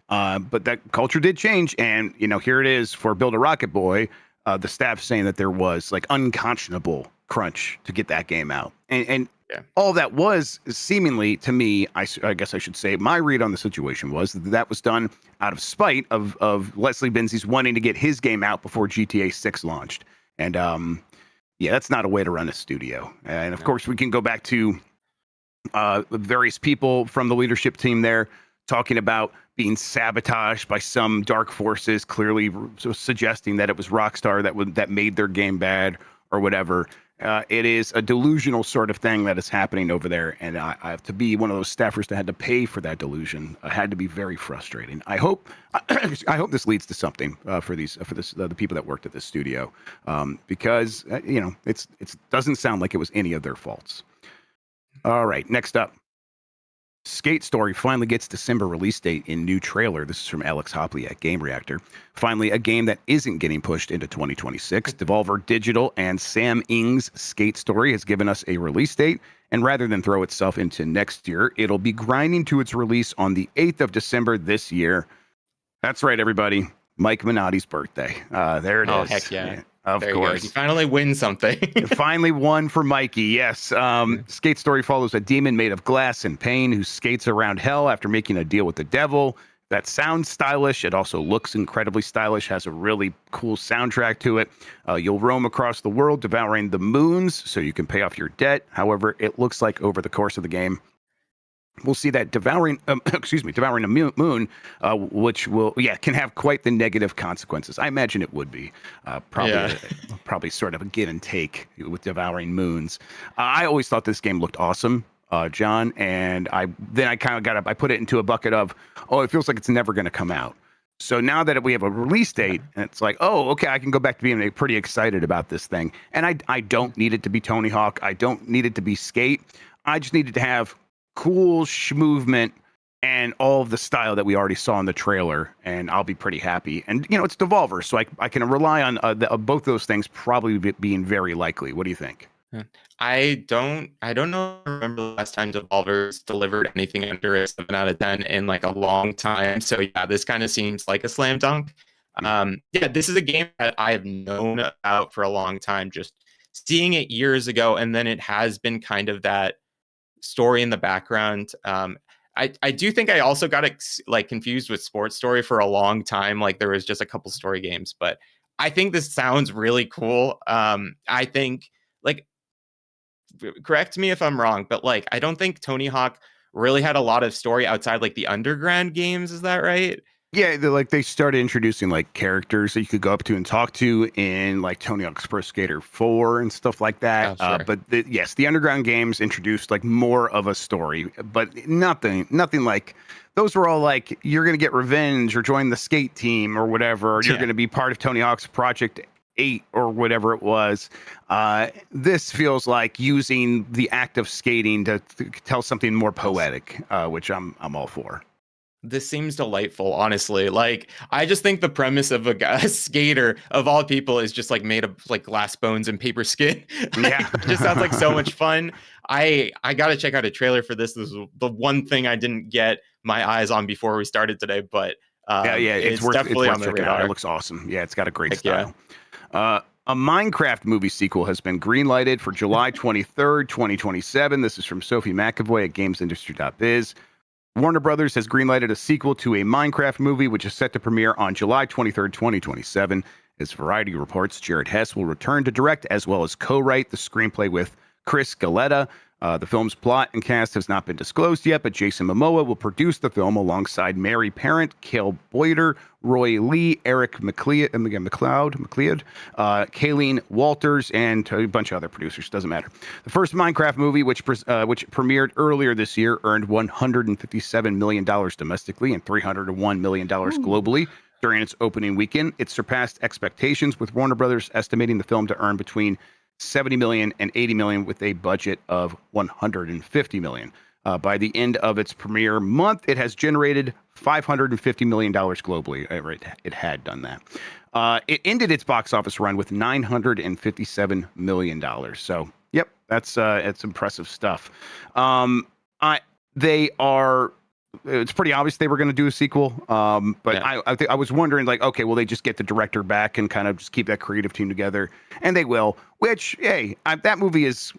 But that culture did change, and here it is for Build a Rocket Boy. The staff saying that there was like unconscionable crunch to get that game out, and yeah. All that was seemingly, to me, I guess I should say, my read on the situation was that was done out of spite of Leslie Benzies wanting to get his game out before GTA 6 launched. And yeah, that's not a way to run a studio. And of course, we can go back to various people from the leadership team there talking about being sabotaged by some dark forces, clearly suggesting that it was Rockstar that made their game bad or whatever. It is a delusional sort of thing that is happening over there, and I have to be one of those staffers that had to pay for that delusion. Had to be very frustrating. I hope this leads to something for the people that worked at this studio, because it doesn't sound like it was any of their faults. All right, next up. Skate Story finally gets December release date in new trailer. This is from Alex Hopley at Game Reactor. Finally, a game that isn't getting pushed into 2026. Devolver Digital and Sam Ing's Skate Story has given us a release date, and rather than throw itself into next year, it'll be grinding to its release on the 8th of December this year. That's right, everybody. Mike Minotti's birthday. There it is. Oh, heck yeah. Of course. You finally win something. Finally won for Mikey, yes. Skate Story follows a demon made of glass and pain who skates around hell after making a deal with the devil. That sounds stylish. It also looks incredibly stylish, has a really cool soundtrack to it. You'll roam across the world devouring the moons so you can pay off your debt. However, it looks like over the course of the game, we'll see that devouring a moon, which can have quite the negative consequences. I imagine it would be probably sort of a give and take with devouring moons. I always thought this game looked awesome, John, and I put it into a bucket of, it feels like it's never going to come out. So now that we have a release date, and it's like, okay, I can go back to being pretty excited about this thing. And I don't need it to be Tony Hawk. I don't need it to be Skate. I just needed to have cool movement and all of the style that we already saw in the trailer, and I'll be pretty happy. And it's Devolver, so I can rely on both those things probably being very likely. What do you think? I don't know. I remember the last time Devolver's delivered anything under a 7 out of 10 in like a long time. So yeah, this kind of seems like a slam dunk. This is a game that I have known about for a long time, just seeing it years ago, and then it has been kind of that story in the background. I do think I also got confused with Sports Story for a long time. Like, there was just a couple story games, but I think this sounds really cool. I think, correct me if I'm wrong, but I don't think Tony Hawk really had a lot of story outside the underground games. Is that right? Yeah, they started introducing characters that you could go up to and talk to in Tony Hawk's Pro Skater 4 and stuff like that. Oh, sure. But the underground games introduced more of a story, but nothing like those were all you're going to get revenge or join the skate team or whatever, or you're going to be part of Tony Hawk's Project 8 or whatever it was. This feels like using the act of skating to tell something more poetic, which I'm all for. This seems delightful, honestly. I just think the premise of a skater of all people is just made of glass bones and paper skin. Yeah. It just sounds like so much fun. I got to check out a trailer for this. This is the one thing I didn't get my eyes on before we started today, but it's definitely on the radar. It looks awesome. Yeah, it's got a great style. Yeah. A Minecraft movie sequel has been greenlighted for July 23rd, 2027. This is from Sophie McAvoy at gamesindustry.biz. Warner Brothers has greenlighted a sequel to a Minecraft movie, which is set to premiere on July 23rd, 2027. As Variety reports, Jared Hess will return to direct as well as co-write the screenplay with Chris Galletta. The film's plot and cast has not been disclosed yet, but Jason Momoa will produce the film alongside Mary Parent, Cale Boyder, Roy Lee, Eric McLeod, Kayleen Walters, and a bunch of other producers. Doesn't matter. The first Minecraft movie, which premiered earlier this year, earned $157 million domestically and $301 million globally. During its opening weekend, it surpassed expectations, with Warner Brothers estimating the film to earn between $70 million and $80 million with a budget of $150 million. By the end of its premiere month, it has generated $550 million globally. Right, it had done that. It ended its box office run with $957 million. So, yep, it's impressive stuff. It's pretty obvious they were going to do a sequel. But yeah. I was wondering, like, okay, will they just get the director back and kind of just keep that creative team together? And they will, which, hey, that movie is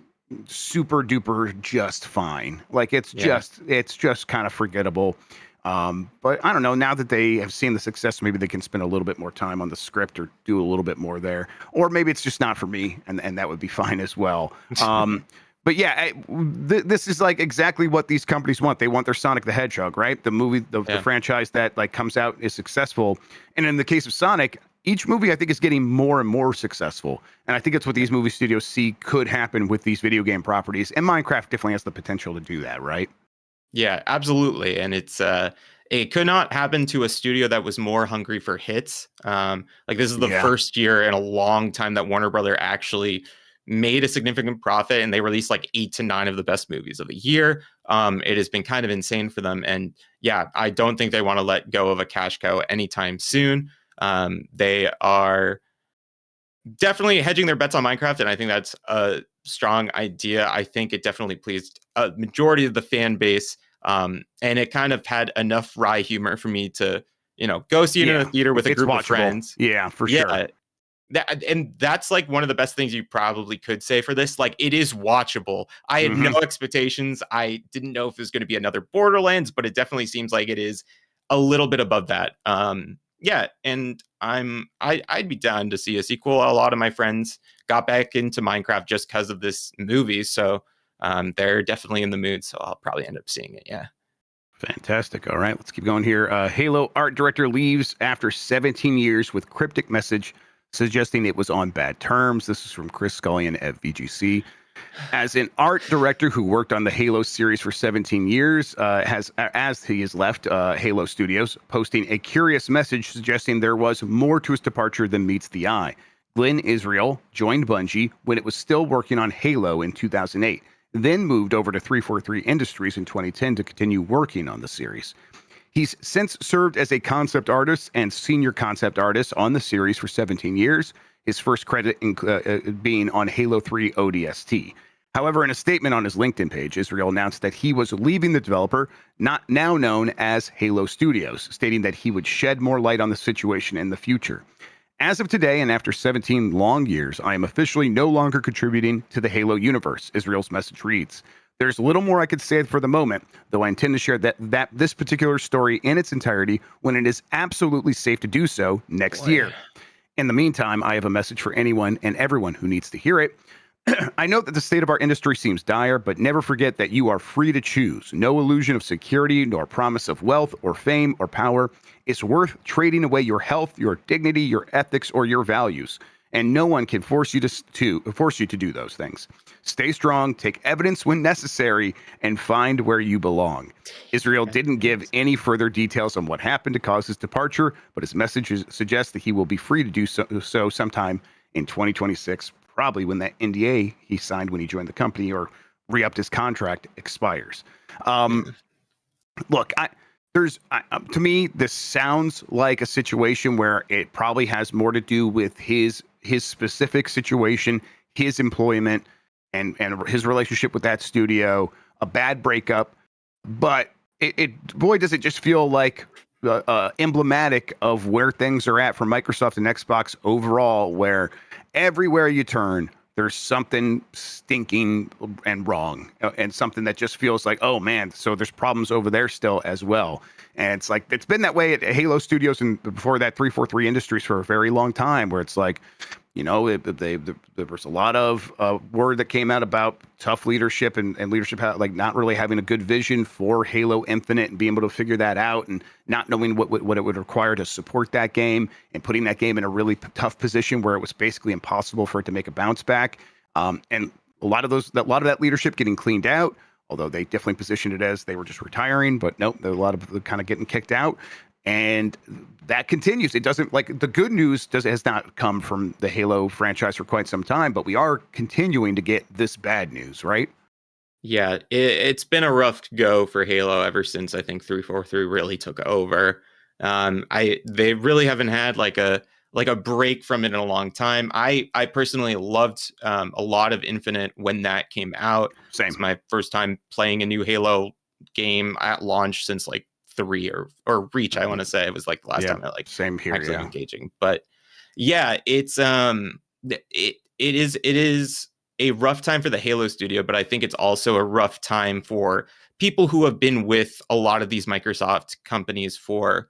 super duper just fine. Like, it's just kind of forgettable. But I don't know, now that they have seen the success, maybe they can spend a little bit more time on the script or do a little bit more there. Or maybe it's just not for me, and that would be fine as well. But yeah, this is like exactly what these companies want. They want their Sonic the Hedgehog, right? The movie, the franchise that like comes out is successful. And in the case of Sonic, each movie I think is getting more and more successful. And I think it's what these movie studios see could happen with these video game properties. And Minecraft definitely has the potential to do that, right? Yeah, absolutely. And it could not happen to a studio that was more hungry for hits. Like, this is the first year in a long time that Warner Brother actually made a significant profit, and they released like 8 to 9 of the best movies of the year. It has been kind of insane for them. And yeah, I don't think they want to let go of a cash cow anytime soon. They are definitely hedging their bets on Minecraft, and I think that's a strong idea. I think it definitely pleased a majority of the fan base. And it kind of had enough wry humor for me to, go see it in a theater with a group of friends. Yeah, for sure. That's like one of the best things you probably could say for this. Like, it is watchable. I had no expectations. I didn't know if it was going to be another Borderlands, but it definitely seems like it is a little bit above that. And I'd be down to see a sequel. A lot of my friends got back into Minecraft just because of this movie, so they're definitely in the mood. So I'll probably end up seeing it. Yeah. Fantastic. All right, let's keep going here. Halo art director leaves after 17 years with cryptic message suggesting it was on bad terms. This is from Chris Scullion at VGC. As an art director who worked on the Halo series for 17 years, as he has left Halo Studios, posting a curious message suggesting there was more to his departure than meets the eye. Glenn Israel joined Bungie when it was still working on Halo in 2008, then moved over to 343 Industries in 2010 to continue working on the series. He's since served as a concept artist and senior concept artist on the series for 17 years, his first credit being on Halo 3 ODST. However, in a statement on his LinkedIn page, Israel announced that he was leaving the developer, not now known as Halo Studios, stating that he would shed more light on the situation in the future. As of today, and after 17 long years, I am officially no longer contributing to the Halo universe, Israel's message reads. There's little more I could say for the moment, though I intend to share that this particular story in its entirety when it is absolutely safe to do so next year. In the meantime, I have a message for anyone and everyone who needs to hear it. I know that the state of our industry seems dire, but never forget that you are free to choose. No illusion of security, nor promise of wealth or fame or power is worth trading away your health, your dignity, your ethics, or your values. And no one can force you to do those things. Stay strong, take evidence when necessary, and find where you belong. Israel didn't give any further details on what happened to cause his departure, but his message suggests that he will be free to do so sometime in 2026, probably when that NDA he signed when he joined the company or re-upped his contract expires. Look, to me, this sounds like a situation where it probably has more to do with his specific situation, his employment, and his relationship with that studio, a bad breakup. But boy, does it just feel like emblematic of where things are at for Microsoft and Xbox overall, where everywhere you turn, there's something stinking and wrong, and something that just feels like, oh man, so there's problems over there still as well. And it's like, it's been that way at Halo Studios and before that 343 Industries for a very long time, where it's like, you know, there was a lot of word that came out about tough leadership and leadership like not really having a good vision for Halo Infinite and being able to figure that out and not knowing what it would require to support that game and putting that game in a really tough position where it was basically impossible for it to make a bounce back. And a lot of that leadership getting cleaned out, although they definitely positioned it as they were just retiring, but nope, there are a lot of kind of getting kicked out. And that continues. It doesn't, like, the good news has not come from the Halo franchise for quite some time, but we are continuing to get this bad news, right? Yeah, it's been a rough go for Halo ever since I think 343 really took over. They really haven't had like a break from it in a long time. I personally loved a lot of Infinite when that came out. Same. It's my first time playing a new Halo game at launch since like 3 or Reach. I want to say it was like the last time I like same here, actually engaging. But yeah, it's it is a rough time for the Halo studio, but I think it's also a rough time for people who have been with a lot of these Microsoft companies for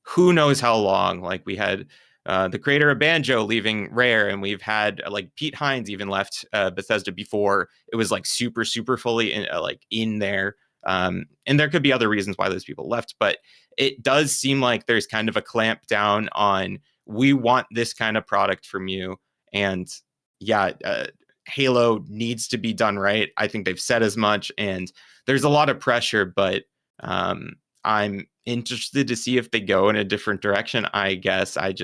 who knows how long. Like we had the creator of Banjo leaving Rare, and we've had like Pete Hines even left Bethesda before it was like super fully in there. And there could be other reasons why those people left, but it does seem like there's kind of a clamp down on, we want this kind of product from you. And yeah, Halo needs to be done right. I think they've said as much, and there's a lot of pressure, but I'm interested to see if they go in a different direction. I guess I'm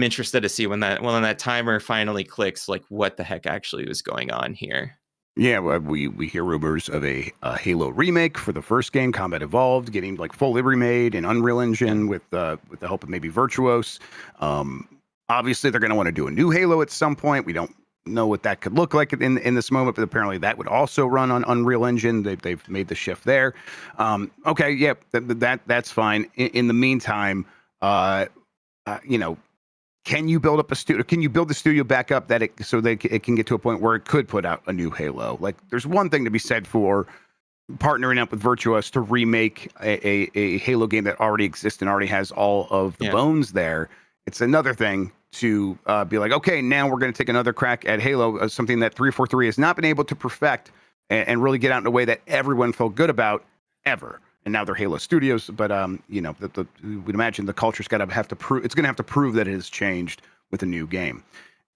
interested to see when that timer finally clicks, like what the heck actually was going on here. Yeah, we hear rumors of a Halo remake for the first game, Combat Evolved, getting like fully remade in Unreal Engine with the help of maybe Virtuos. Obviously, they're going to want to do a new Halo at some point. We don't know what that could look like in this moment, but apparently that would also run on Unreal Engine. They've made the shift there. Okay, yeah, that's fine. In the meantime, can you build up a studio? Can you build the studio back up so it can get to a point where it could put out a new Halo? Like, there's one thing to be said for partnering up with Virtuos to remake a Halo game that already exists and already has all of the bones there. It's another thing to be like, okay, now we're going to take another crack at Halo, something that 343 has not been able to perfect and really get out in a way that everyone felt good about ever. And now they're Halo Studios, but we'd imagine the culture's got to have to prove. It's going to have to prove that it has changed with a new game.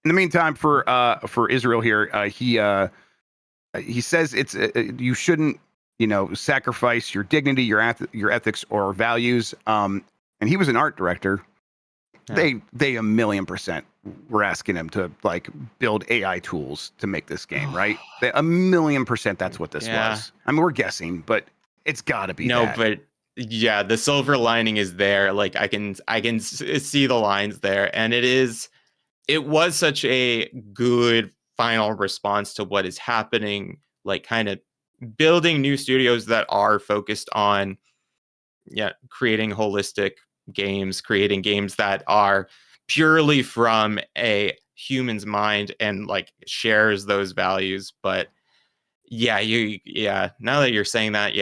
In the meantime, for Israel here, he says it's you shouldn't sacrifice your dignity, your ethics, or values. And he was an art director. Yeah. They 1,000,000% were asking him to like build AI tools to make this game, right? 1,000,000% that's what this was. I mean, we're guessing, but it's got to be that. But yeah, the silver lining is there. Like I can see the lines there, and it was such a good final response to what is happening. Like kind of building new studios that are focused on creating holistic games, creating games that are purely from a human's mind and like shares those values. But now that you're saying that,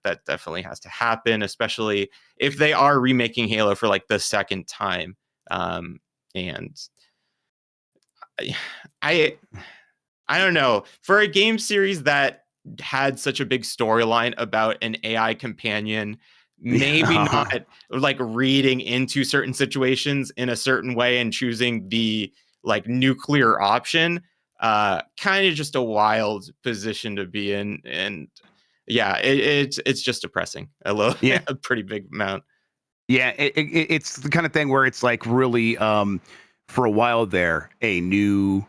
that definitely has to happen, especially if they are remaking Halo for like the second time. And I don't know, for a game series that had such a big storyline about an AI companion, maybe not like reading into certain situations in a certain way and choosing the like nuclear option, kind of just a wild position to be in. And it's just depressing a pretty big amount. It's the kind of thing where it's like really for a while there, a new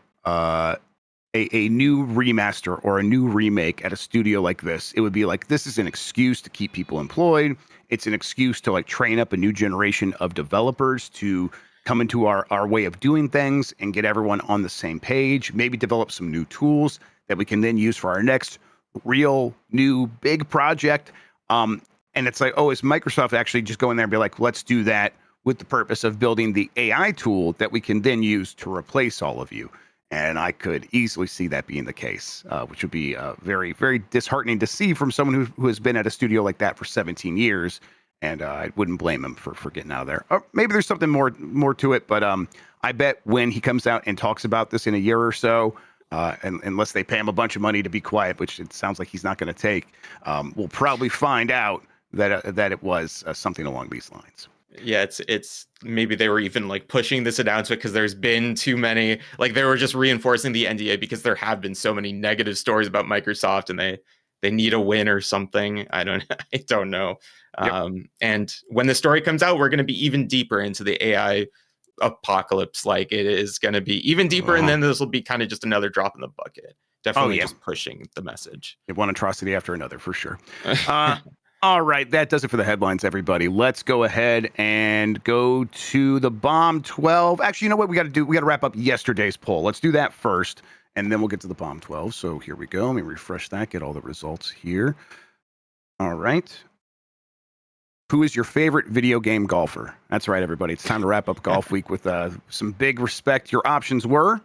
remaster or a new remake at a studio like this, it would be like, this is an excuse to keep people employed. It's an excuse to like train up a new generation of developers to come into our way of doing things and get everyone on the same page, maybe develop some new tools that we can then use for our next real new big project. And it's like, is Microsoft actually just go in there and be like, let's do that with the purpose of building the AI tool that we can then use to replace all of you? And I could easily see that being the case, which would be very, very disheartening to see from someone who has been at a studio like that for 17 years. And I wouldn't blame him for getting out of there. Or maybe there's something more to it, but I bet when he comes out and talks about this in a year or so, and unless they pay him a bunch of money to be quiet, which it sounds like he's not going to take, we'll probably find out that it was something along these lines. Yeah, it's maybe they were even like pushing this announcement because there's been too many, like they were just reinforcing the NDA because there have been so many negative stories about Microsoft and they need a win or something. I don't know. Yep. And when the story comes out, we're going to be even deeper into the AI apocalypse. Like it is going to be even deeper, and then this will be kind of just another drop in the bucket. Definitely just pushing the message. One atrocity after another, for sure. All right, that does it for the headlines, everybody. Let's go ahead and go to the Bomb 12. Actually, you know what we got to do? We got to wrap up yesterday's poll. Let's do that first, and then we'll get to the Bomb 12. So here we go. Let me refresh that, get all the results here. All right. Who is your favorite video game golfer? That's right, everybody. It's time to wrap up golf week with some big respect. Your options were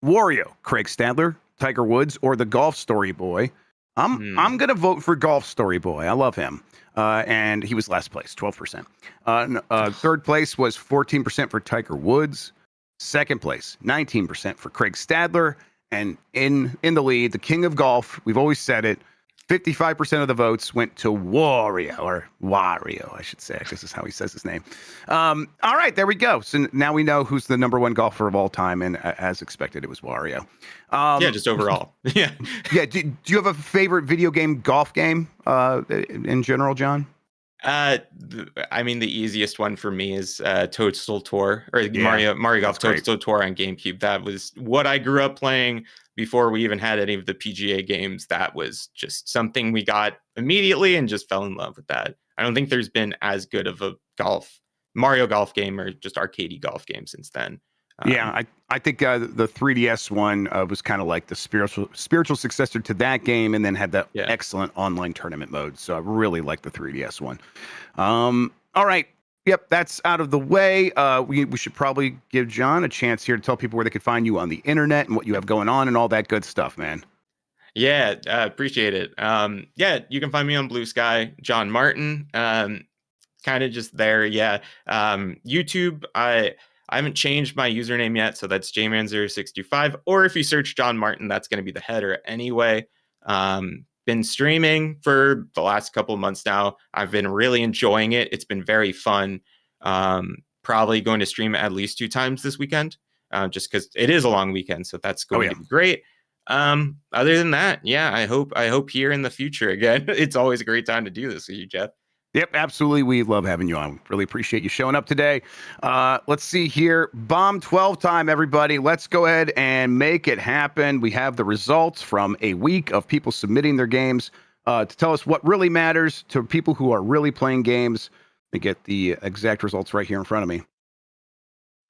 Wario, Craig Stadler, Tiger Woods, or the Golf Story Boy. I'm gonna vote for Golf Story Boy. I love him, and he was last place, 12%. Third place was 14% for Tiger Woods. Second place, 19% for Craig Stadler, and in the lead, the king of golf. We've always said it. 55% of the votes went to Wario, I should say. This is how he says his name. All right, there we go. So now we know who's the number one golfer of all time, and as expected, it was Wario. Yeah, just overall. Yeah. Yeah. Do you have a favorite video game, golf game in general, John? I mean, the easiest one for me is Toadstool Tour, or Mario Golf Toadstool Tour on GameCube. That was what I grew up playing before we even had any of the PGA games. That was just something we got immediately and just fell in love with that. I don't think there's been as good of a Mario golf game or just arcadey golf game since then. I think the 3DS one was kind of like the spiritual successor to that game, and then had that excellent online tournament mode. So I really like the 3DS one. All right. Yep, that's out of the way. We should probably give John a chance here to tell people where they could find you on the internet and what you have going on and all that good stuff, man. Yeah, appreciate it. You can find me on Blue Sky, Jon Martin. Kind of just there. Yeah. YouTube, I haven't changed my username yet, so that's jman0625. Or if you search Jon Martin, that's going to be the header anyway. Been streaming for the last couple of months now. I've been really enjoying it. It's been very fun. Probably going to stream at least 2 times this weekend, just because it is a long weekend. So that's going to be great. Other than that, I hope here in the future again. It's always a great time to do this with you, Jeff. Yep, absolutely. We love having you on. Really appreciate you showing up today. Let's see here. Bomb 12 time, everybody. Let's go ahead and make it happen. We have the results from a week of people submitting their games to tell us what really matters to people who are really playing games. Let me get the exact results right here in front of me.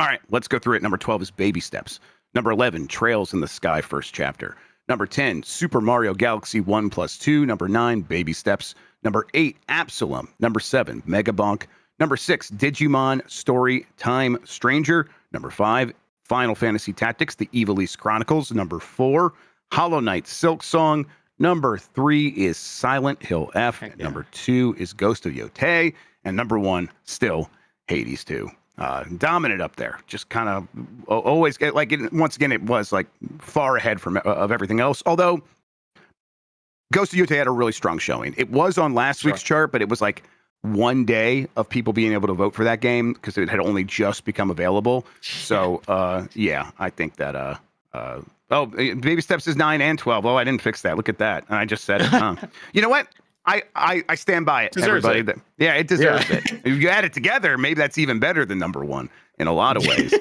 All right, let's go through it. Number 12 is Baby Steps. Number 11, Trails in the Sky, first chapter. Number 10, Super Mario Galaxy 1+2. Number 9, Baby Steps. Number 8, Absalom. Number 7, Megabonk. Number 6, Digimon Story Time Stranger. Number 5, Final Fantasy Tactics, The Evilise Chronicles. Number 4, Hollow Knight Silk Song. Number 3 is Silent Hill F. Number 2 is Ghost of Yotei. And number 1, still Hades 2. Dominant up there. Just kind of always, like, once again, it was like far ahead of everything else. Although Ghost of Yotei had a really strong showing. It was on last week's chart, but it was like one day of people being able to vote for that game because it had only just become available. So, I think that, Baby Steps is 9 and 12. Oh, I didn't fix that. Look at that. And I just said it. You know what? I stand by it, everybody. It deserves it. If you add it together, maybe that's even better than number 1 in a lot of ways.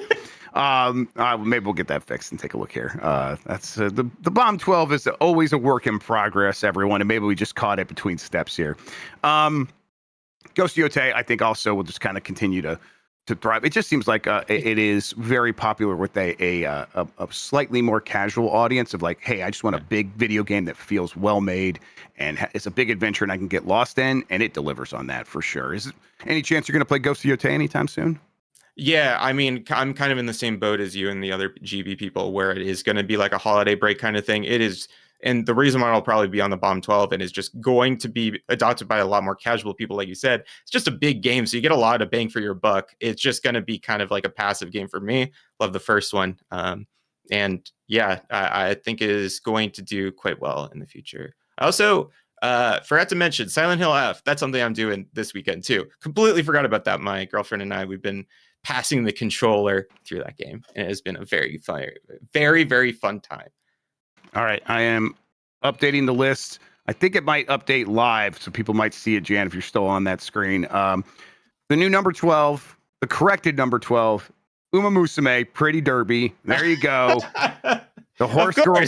Maybe we'll get that fixed and take a look here. That's the Bomb 12 is always a work in progress, everyone, and maybe we just caught it between steps here. Ghost of Yotei, I think, also will just kind of continue to thrive. It just seems like it is very popular with a slightly more casual audience of like, hey, I just want a big video game that feels well made and it's a big adventure and I can get lost in, and it delivers on that for sure. Is it any chance you're going to play Ghost of Yotei anytime soon? Yeah, I mean, I'm kind of in the same boat as you and the other GB people, where it is going to be like a holiday break kind of thing. It is, and the reason why it'll probably be on the Bomb 12 and is just going to be adopted by a lot more casual people, like you said. It's just a big game, so you get a lot of bang for your buck. It's just going to be kind of like a passive game for me. Love the first one, and yeah, I think it is going to do quite well in the future. I also forgot to mention Silent Hill F. That's something I'm doing this weekend too. Completely forgot about that. My girlfriend and I, we've been passing the controller through that game, and it has been a very fun, very, very fun time. All right, I am updating the list. I think it might update live, so people might see it, Jan, if you're still on that screen. The new number 12, the corrected number 12, Uma Musume, Pretty Derby. There you go. The horse girl.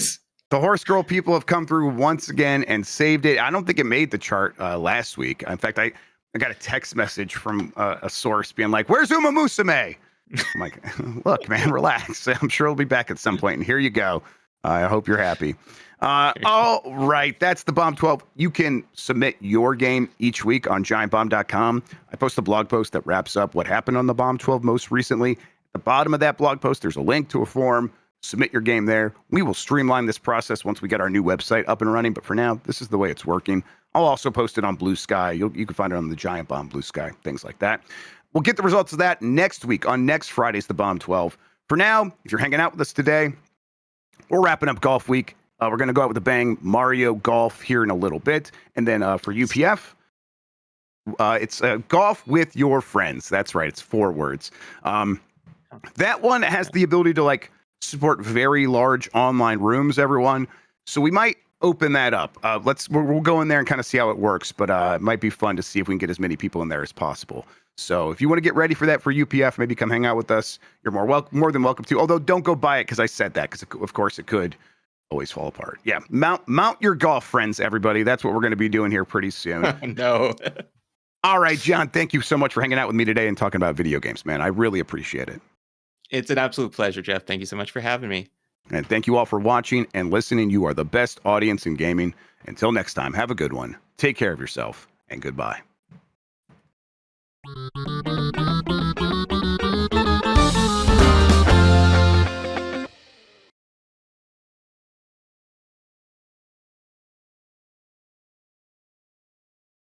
The horse girl people have come through once again and saved it. I don't think it made the chart last week. In fact, I got a text message from a source being like, "Where's Uma Musume?" I'm like, "Look, man, relax. I'm sure it'll be back at some point." And here you go. I hope you're happy. All right, that's the Bomb 12. You can submit your game each week on giantbomb.com. I post a blog post that wraps up what happened on the Bomb 12 most recently. At the bottom of that blog post, there's a link to a form. Submit your game there. We will streamline this process once we get our new website up and running. But for now, this is the way it's working. I'll also post it on Blue Sky. You can find it on the Giant Bomb Blue Sky, things like that. We'll get the results of that next week on next Friday's The Bomb 12. For now, if you're hanging out with us today, we're wrapping up golf week. We're going to go out with a bang, Mario Golf here in a little bit. And then for UPF, it's golf with your friends. That's right. It's 4 words. That one has the ability to support very large online rooms, everyone. So we might open that up. We'll go in there and kind of see how it works, but it might be fun to see if we can get as many people in there as possible. So if you want to get ready for that for UPF, maybe come hang out with us. You're more than welcome to. Although don't go buy it because I said that, because of course it could always fall apart. Yeah, mount your golf friends, everybody. That's what we're going to be doing here pretty soon. No. All right, John, thank you so much for hanging out with me today and talking about video games, man. I really appreciate it. It's an absolute pleasure, Jeff. Thank you so much for having me. And thank you all for watching and listening. You are the best audience in gaming. Until next time, have a good one. Take care of yourself, and goodbye.